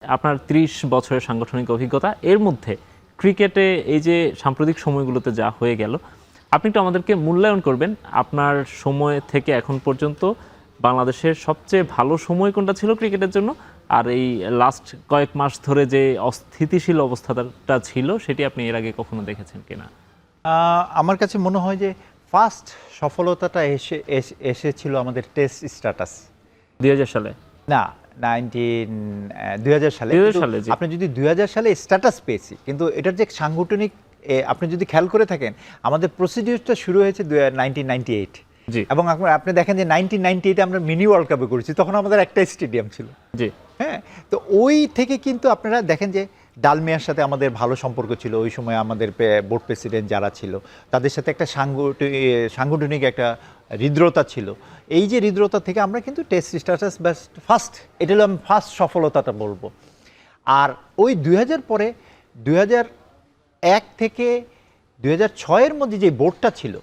আপনার ৩০ বছরের সাংগঠনিক অভিজ্ঞতা, এর মধ্যে ক্রিকেটে এই যে সাম্প্রতিক সময়গুলোতে যা হয়ে গেল, আপনি একটু আমাদেরকে মূল্যায়ন করবেন আপনার সময় থেকে এখন পর্যন্ত বাংলাদেশের সবচেয়ে ভালো সময় কোনটা ছিল ক্রিকেটের জন্য, আর এই লাস্ট কয়েক মাস ধরে যে অস্থিতিশীল অবস্থাটা ছিল সেটি আপনি এর আগে কখনো দেখেছেন কিনা? আমার কাছে মনে হয় যে ফার্স্ট সফলতাটা এসেছিল আমাদের টেস্ট স্ট্যাটাস ২০০০ সালে। না, 2000 সালে। আপনি যদি 2000 সালে স্ট্যাটাস পেয়েছি, কিন্তু এটার যে সাংগঠনিক আপনি যদি খেয়াল করে থাকেন, আমাদের প্রসিডিউরটা শুরু হয়েছে 1998। এবং আপনি দেখেন যে 1998 আমরা মিনি ওয়ার্ল্ড কাপে করেছি, তখন আমাদের একটা স্টেডিয়াম ছিল। জি হ্যাঁ, তো ওই থেকে কিন্তু আপনারা দেখেন যে ডালমিয়ার সাথে আমাদের ভালো সম্পর্ক ছিল। ওই সময় আমাদের বোর্ড প্রেসিডেন্ট যারা ছিল তাদের সাথে একটা সাংগঠনিক একটা হৃদ্রতা ছিল। এই যে হৃদ্রতা থেকে আমরা কিন্তু টেস্ট স্ট্যাটাস ফার্স্ট, এটা হলো আমি ফার্স্ট সফলতাটা বলবো। আর ওই 2000 পরে 2001 থেকে 2006-এর মধ্যে যে বোর্ডটা ছিল,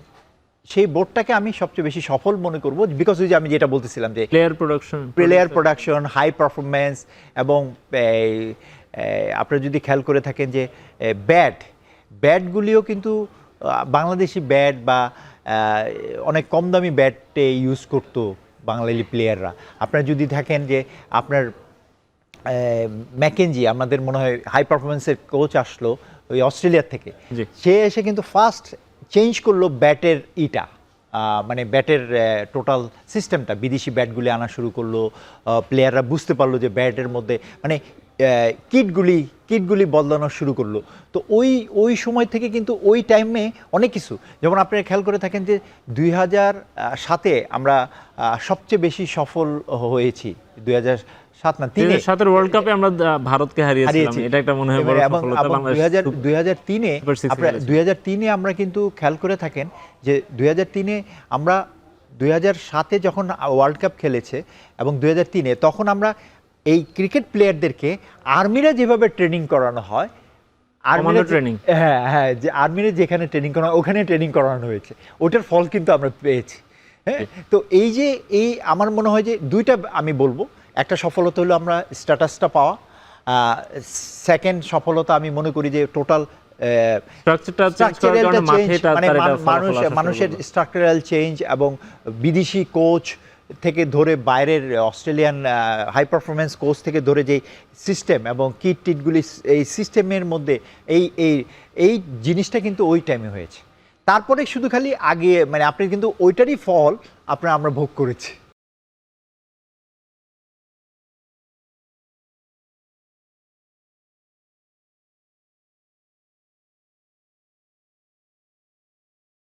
সেই বোর্ডটাকে আমি সবচেয়ে বেশি সফল মনে করবো, বিকজ ওই যে আমি যেটা বলতেছিলাম যে প্লেয়ার প্রোডাকশন, হাই পারফরমেন্স, এবং আপনারা যদি খেয়াল করে থাকেন যে ব্যাটগুলিও কিন্তু বাংলাদেশি ব্যাট বা অনেক কম দামি ব্যাটে ইউজ করতো বাঙালি প্লেয়াররা। আপনারা যদি থাকেন যে আপনার ম্যাকেনজি, আমাদের মনে হয় হাই পারফরমেন্সের কোচ আসলো ওই অস্ট্রেলিয়ার থেকে, সে এসে কিন্তু ফার্স্ট চেঞ্জ করলো ব্যাটের মানে ব্যাটের টোটাল সিস্টেমটা, বিদেশি ব্যাটগুলি আনা শুরু করলো। প্লেয়াররা বুঝতে পারলো যে ব্যাটের মধ্যে মানে কিটগুলি বদলানো শুরু করলো। তো ওই সময় থেকে কিন্তু ওই টাইমে অনেক কিছু, যেমন আপনারা খেয়াল করে থাকেন যে 2007-এ আমরা সবচেয়ে বেশি সফল হয়েছি। 2007 না 3-এর ওয়ার্ল্ড কাপে আমরা ভারতকে হারিয়েছিলাম, এটা একটা মনে হয় বড় সফলতা। বাংলাদেশ 2003-এ আমরা কিন্তু খেয়াল করে থাকেন যে 2003-এ আমরা 2007-এ যখন ওয়ার্ল্ড কাপ খেলেছে এবং 2003-এ তখন আমরা এই ক্রিকেট প্লেয়ারদেরকে আর্মিরা যেভাবে ট্রেনিং করানো হয়, হ্যাঁ, যে আর্মিরা যেখানে ট্রেনিং করানো ওখানে ট্রেনিং করানো হয়েছে, ওটার ফল কিন্তু আমরা পেয়েছি। হ্যাঁ, তো এই আমার মনে হয় যে দুইটা আমি বলবো, একটা সফলতা হলো আমরা স্ট্যাটাসটা পাওয়া, সেকেন্ড সফলতা আমি মনে করি যে টোটাল মানুষের স্ট্রাকচারাল চেঞ্জ এবং বিদেশি কোচ থেকে ধরে বাইরের অস্ট্রেলিয়ান হাই পারফরমেন্স কোচ থেকে ধরে যে সিস্টেম এবং কিটগুলি, এই সিস্টেমের মধ্যে এই জিনিসটা কিন্তু ওই টাইমে হয়েছে। তারপরে শুধু খালি আগে মানে আপনি কিন্তু ওইটারই ফল আমরা ভোগ করেছি।